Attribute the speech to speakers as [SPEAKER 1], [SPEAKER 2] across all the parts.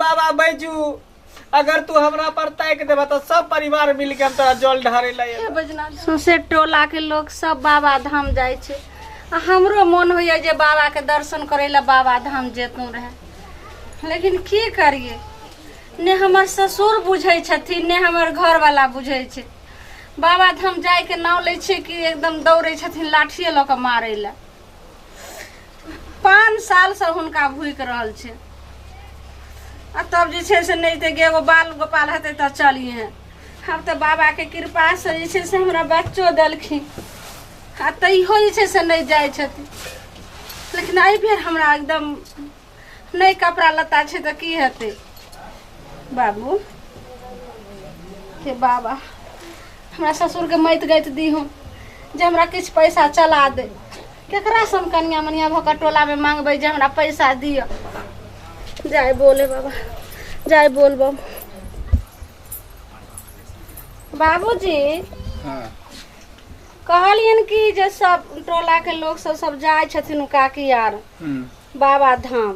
[SPEAKER 1] बाबा बैजू अगर तू हमरा पर तय के देबा तो सब परिवार मिल के हम तोरा जल ढारे लाए
[SPEAKER 2] बजना सौंसे टोला के लोग सब बाबा धाम जाए छे हमरो मन होइए जे बाबा के दर्शन करे ला बाबा धाम जेतू रहे लेकिन की करिए ने हमर ससुर बुझे छथिन ने हमर घर वाला बुझे छे बाबा धाम जाए के नाव ले छे कि एकदम दौड़े छथिन लाठिए ल के मारे ला 5 साल से हुनका भूख रहल छे आ तब जे छे से नहीं ते एगो बाल गोपाल हेते त चलिए अब तो बाबा के कृपा से जे छे से हमरा बच्चो देलखिन आ तैयो जे छे से नहीं जाए छथिन लेकिन आई बेर हमरा एकदम नहीं कपड़ा लत्ता छे त की हेते बाबू के बाबा हमरा ससुर के मत गइत दीहूँ जे हमरा किछ पैसा चला दे केकरा से हम कनिया मनिया भऽ के टोला में मांगबै जे हमरा पैसा दिअ जाय बोले बाबा जाय बोलबो बाबूजी कहलियन कि जे सब टोला के लोग सब जाय छथिन काकी यार बाबा धाम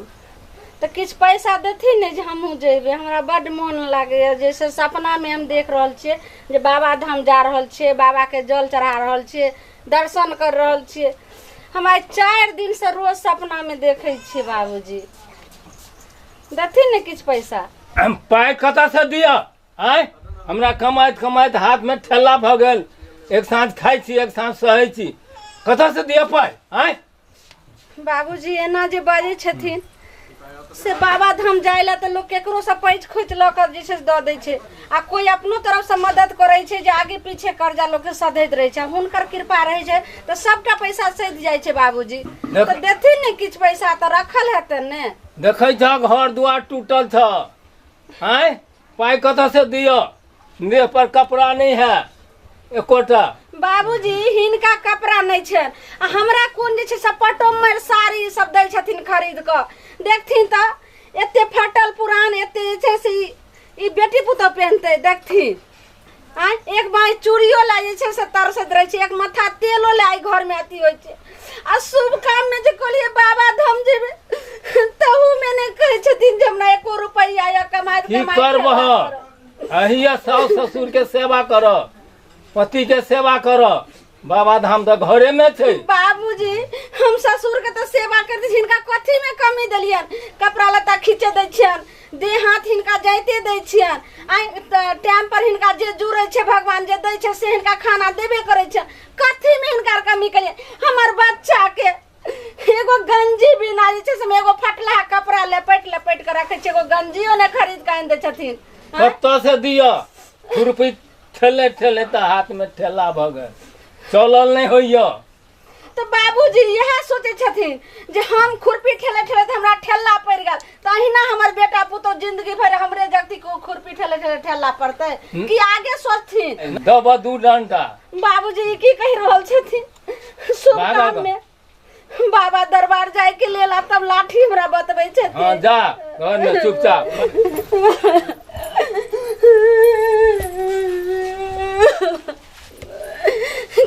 [SPEAKER 2] तो किछ पैसा देथिन ने जे हमहूँ जेबे हमरा बड मन लागे जैसे सपना में हम देख रहल छियै जे बाबा धाम जा रहल छियै बाबा के जल चढ़ा रहल छियै दर्शन कर रहल छियै हम आज 4 दिन से रोज सपना में देखे छियै बाबूजी देथिन ने किछ पैसा
[SPEAKER 3] हम पाई कता से दिया आय हमरा कमाइत कमाइत हाथ में ठेला भ गेल एक साँझ खाई छी एक साँझ सहै छी कता से दिया पाई आय
[SPEAKER 2] बाबूजी एना जे बाजे छथिन से बाबा धाम जाए ला तो लोग केकरो से पैच खोच ल के जे द दै छै आ कोई अपनो तरफ से मदद करे छै जे आगे पीछे कर्जा लोग के सधैत रहे छै हुनकर कृपा रहे छै तो सबटा पैसा सध जाय छै बाबूजी तो देथिन ने किछ पैसा तो रखल हेतै ने
[SPEAKER 3] देखै छ घर दुआर टूटल छ आय पाई कता से दिया देह पर कपड़ा नहीं है एकोटा
[SPEAKER 2] बाबूजी हिनका कपड़ा नहीं छै हमरा कोन जे छै सपटो में साड़ी सब दै छथिन खरीद के देखथिन त एते फटल पुरान एते छै से ई बेटी पुतो पहनते देखथिन आ एक बाई चूड़ियो लागे छै से तरसत रहे छै एक माथा तेलो लाई घर में अति होय छै आ शुभ काम में जे कहलिए बाबा धाम जेबे तहु में ने कहै छथिन जे हमरा 1 रुपया या कमाइत
[SPEAKER 3] की करबह अहिया सास ससुर के सेवा कर पति के सेवा कर बाबा धाम तो घरे में थे
[SPEAKER 2] बाबूजी हम ससुर के तो सेवा करते हिनका कथी में कमी देलियन कपड़ा लत्ता खींचे दै छियन देह हाथ हिनका जाइते दै छियन आ टाइम पर हिनका जे जुड़े छै भगवान जे दै छै से हिनका खाना देबे करे छै कथी में हिनका कमी करिए हमर बच्चा के एगो गंजी बिना जे छै से एगो फटला कपड़ा लेपेट के रखे छै एगो गंजियो ने खरीद के आन दे छथिन
[SPEAKER 3] कत्ता से दिया खुरपी ठेले ठेले तो हाथ में ठेला भ गए चलल नहीं होइया
[SPEAKER 2] तो बाबूजी यह सोचे छथिन जे हम खुरपी ठेले ठेले तो हमरा ठेला पड़ गेल तहिना हमर बेटा पुतो जिंदगी भर हमरे जगती को खुरपी ठेले ठेले ठेला पड़ते कि आगे सोचथिन
[SPEAKER 3] दब 2 डंडा
[SPEAKER 2] बाबूजी की कहि रहल छथिन शुभ काम में बाबा दरबार जाए के लेला तब लाठी हमरा बतबै छथिन
[SPEAKER 3] हां जा घर में चुपचाप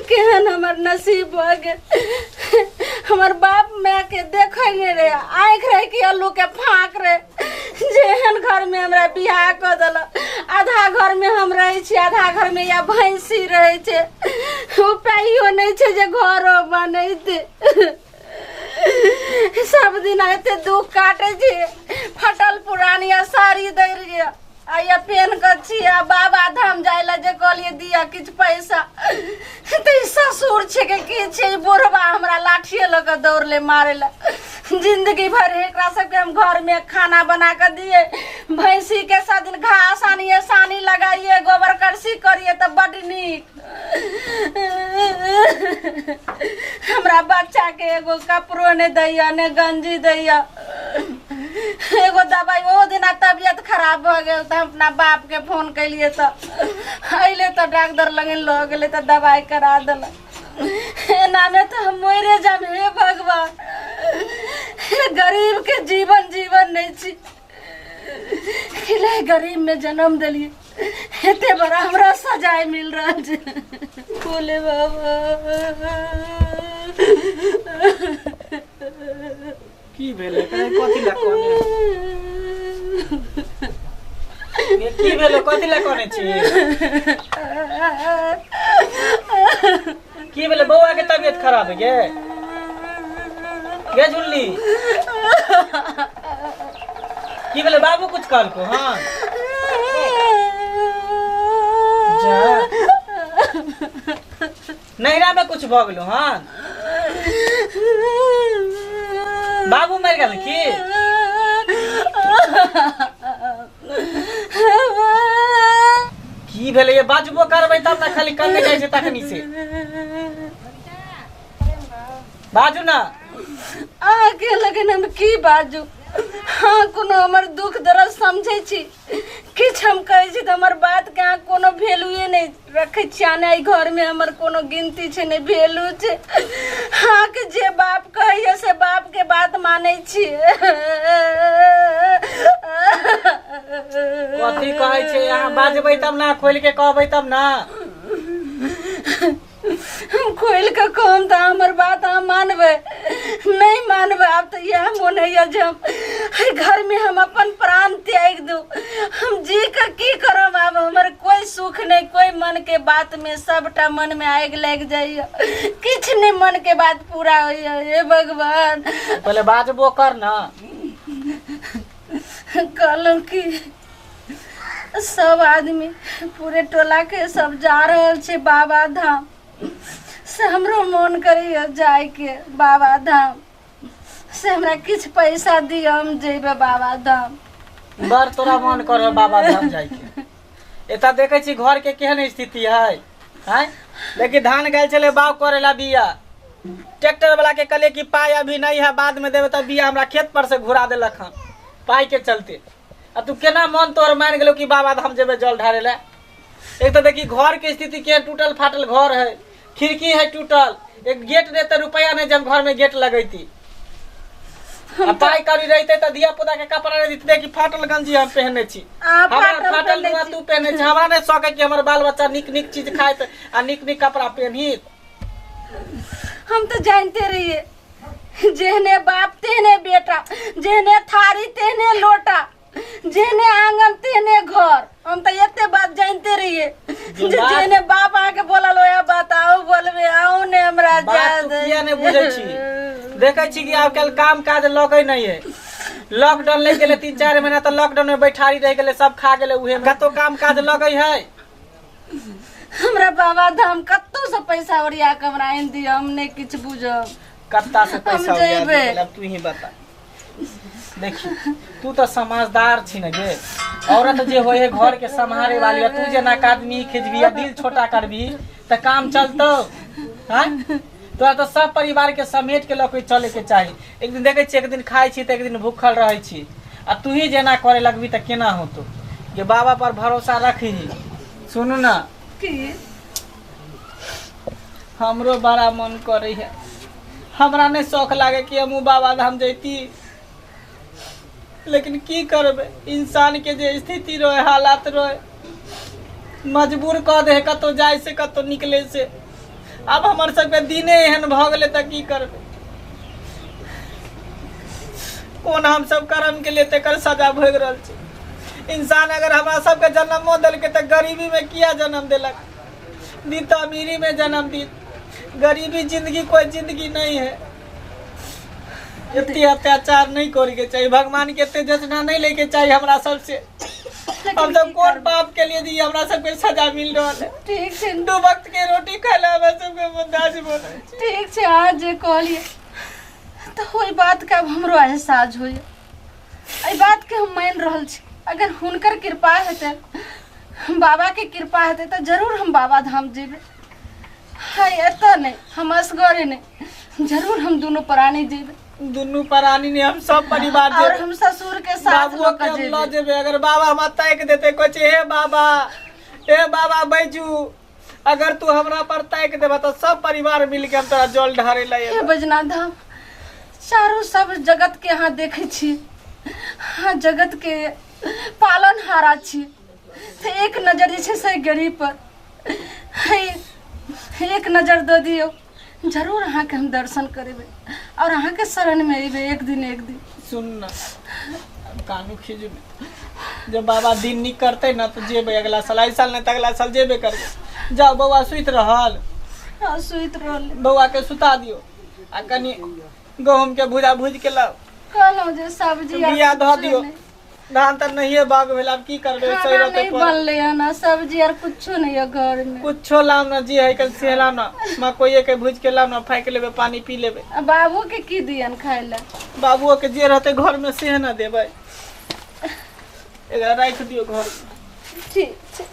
[SPEAKER 2] केहन हमर नसीब भ गेल हमर बाप माय के देखे नहीं रहे आँख रहे कि अल्लू के फाँक रहे जेहन घर में हमरा बियाह क दल आधा घर में हम रहे छी आधा घर में या भैंसी रहे छे उपायो नहीं छे जे घरो बनैते सब दिन एते दुख काटे छी फटल पुरानी साड़ी दै रहिए आया पेन कर छिया बाबा धाम जाइला जे कहलिए दिया किछ पैसा ते ससुर छे के की छे बुढ़वा हमरा लाठिए ल के दौड़ ले मारे ला जिंदगी भर एकरा सबके हम घर में खाना बना के दिए भैंसी के साथ दिन घास आनिए सानी लगाइए गोबर करसी करिए तो बड़ नीक हमरा बच्चा के एगो कपड़ो ने दैया ने गंजी दैया एगो दवाई वो दिन तबियत खराब हो गया तो अपना बाप के फोन कैलिए तो अले तो डॉक्टर लगे लो गए तो दवाई करा दिल एना में तो हम मरे जाम हे भगवान गरीब के जीवन जीवन नहीं छी गरीब में जन्म दिलिए एते बड़ा हमरा सजाए मिल रहा है बोले बाबा
[SPEAKER 1] की भेले कथि ला कहले ये की भेलो कथि ला कोने छी की भेलो बौआ के तबीयत खराब है गे झुल्ली की भेलो बाबू कुछ कहल को हां जा नैरा में कुछ भ गेलो हां बाबू मर गेल की की भेले ये बाजबो करबै तब ना खाली करने जाय छै तखनी से बाजू ना
[SPEAKER 2] आगे लगन हम की बाजू हाँ कोनो हमर दुख दर्द समझे छी किछ हम कहै छी त हमर बात के अहाँ कोनो वैल्यूए नहीं रखे छी आने घर में हमर कोनो गिनती छै नहीं वैल्यू छै हाँ के जे बाप कहैया से बाप के बात मानै छी
[SPEAKER 1] कथी कहै छै अहाँ बाजबै तब ना खोल के कहबै तब ना
[SPEAKER 2] हम खोल के कहम त हमर बात अहाँ मानबै नहीं मानबै अब तो यह मन है जे हम घर में हम अपन प्राण त्याग दू हम जी का की करब अब हमर कोई सुख नहीं कोई मन के बात में सबटा मन में आग लग जाइए किछ नहीं मन के बात पूरा होइए हे भगवान
[SPEAKER 1] पहले बाजबो कर ना
[SPEAKER 2] कहलूं कि सब आदमी पूरे टोला के सब जा रहल छै बाबा धाम से हमरो मन करैया जाए के बाबा धाम से हमरा किछ पैसा दियो हम जेबे बाबा धाम
[SPEAKER 1] बर तोरा मन कर बाबा धाम जाय के एता देखे छी घर के केहन स्थिति है हैं लेकिन धान गैल चले बाव करेला बिया ट्रैक्टर वाला के कहले कि पाई अभी नहीं है बाद में देबे त बिया हमरा खेत पर से घुरा देलक हन पाई के चलते आ तू केना मन तोर मान गेलो कि बाबा धाम जेबे जल ढारे ला एक तो देखी घर के स्थिति के टूटल फाटल घर है खिड़की है टूटल एक गेट देते रुपया नहीं जब घर में गेट लगैती पाई करी रहते त दिया पुता के कपड़ा नहीं देते कि फाटल गंजी हम पहने छी हमरा फाटल नुआ तू पहने छी हमरा नहीं सके कि हमर बाल बच्चा निक निक चीज खाइत आ निक निक कपड़ा पहनी
[SPEAKER 2] हम तो जानते रहिए जेहने बाप तेहने बेटा जेहने थारी तेहने लोटा जेहने आंगन तेहने घर हम तो एते बात जानते रहिए जेहने बाप आके बोलल ओया बताओ बोलबे आओ ने हमरा
[SPEAKER 1] बात तू किया नहीं बुझै छी देखे छी कि आजकल काम काज लगै नहीं है लॉकडाउन ले गेले 3-4 महीना तो लॉकडाउन में बैठारी रह गेले सब खा गेले उहे कतो काम काज लगै है
[SPEAKER 2] हमरा बाबा धाम कत्तो से पैसा ओरिया के हमरा आइन दियो हम नहीं किछ बुझब
[SPEAKER 1] कत्ता से पैसा ओरिया दे तू ही बता देखी तू तो समझदार छी न गे औरत जे होए घर के संभाले वाली तू जे ना आदमी खिजबिया दिल छोटा करबी त काम चलतो हां तोरा तो सब परिवार के समेट के लोग चले के चाहिए एक दिन देखे छी एक दिन खाई छी त एक दिन भूखल रहे छी आ तू ही जेना करे लगबी त केना होतो ये बाबा पर भरोसा रखी सुनू ना
[SPEAKER 2] की
[SPEAKER 1] हमरो बड़ा मन करे है हमरा ने शौक लागे कि हम बाबा धाम जैती लेकिन की करबे इंसान के जे स्थिति रहे हालात रहे मजबूर क दे कतो जाय से कतो निकले से अब हमर सबके दिने एहन भ गेले त की करबे कोन हम सब कर्म के लिए तेकर सजा भोग रहल छी इंसान अगर हमरा सबके जन्मो देल के त गरीबी में किया जन्म देलक दी तो अमीरी में जन्म दी गरीबी जिंदगी कोई जिंदगी नहीं है इतनी अत्याचार नहीं करे के चाहिए भगवान के इतने जजना नहीं लेके चाहिए हमरा सबसे हम सब कौन पाप के लिए दी हमरा सबके सजा मिल रहा है
[SPEAKER 2] ठीक छै
[SPEAKER 1] 2 वक्त के रोटी खाला हमरा सबके बर्दाश्त बोले
[SPEAKER 2] ठीक छै आज जे कहलिए तो होई बात का हमरो एहसास होई आई बात के हम मान रहल छी अगर हुनकर कृपा हेते बाबा के कृपा हेते तो जरूर हम बाबा धाम जेबे हाय एता नहीं हम असगरे नहीं जरूर हम दोनों प्राणी जेबे
[SPEAKER 1] दुनू प्राणी ने हम सब परिवार
[SPEAKER 2] और हम ससुर के साथ
[SPEAKER 1] ल जेबे अगर बाबा हम ताक देते कुछ हे बाबा बैजू अगर तू हमरा पर ताक देबा तो सब परिवार मिल के हम तोरा जल ढारे ला
[SPEAKER 2] हे बैजनाथ धाम चारों सब जगत के यहाँ देखे छी हाँ जगत के पालन हारा छी तो एक नजर जे से गरीब पर एक नजर दे दियो जरूर अहाँ के हम दर्शन करेबे और अहाँ के शरण में अबे एक दिन
[SPEAKER 1] सुन ना कानू खींच में जब बाबा दिन निक करते ना तो जेबे अगला साल, इस साल नहीं तो अगला साल जेबे करबे। जाओ बउआ सुत रहल,
[SPEAKER 2] हाँ सुत रहल।
[SPEAKER 1] बउआ के सुता दियो आ कनी गहूम के भुजा भूज के लाओ,
[SPEAKER 2] कहलहुँ जे सब्जी आर
[SPEAKER 1] बिया धो
[SPEAKER 2] कुछो
[SPEAKER 1] दियो।
[SPEAKER 2] नहीं।
[SPEAKER 1] धान तो नहीं बाग भेल, अब की करबे, सही
[SPEAKER 2] खाना
[SPEAKER 1] रहते
[SPEAKER 2] नहीं बनले है ना, सब्जी आर कुछो नहीं है घर में।
[SPEAKER 1] कुछो लाम ना, जी है कल से लाम ना, मकोई के भूज के लाम ना, फाइक लेबे, पानी पी लेबे।
[SPEAKER 2] आ बाबू के की दियन खाए ला?
[SPEAKER 1] बाबुओ के जे रहते घर में से ना देबै, एकरा राख दियो घर में।
[SPEAKER 2] ठीक छै।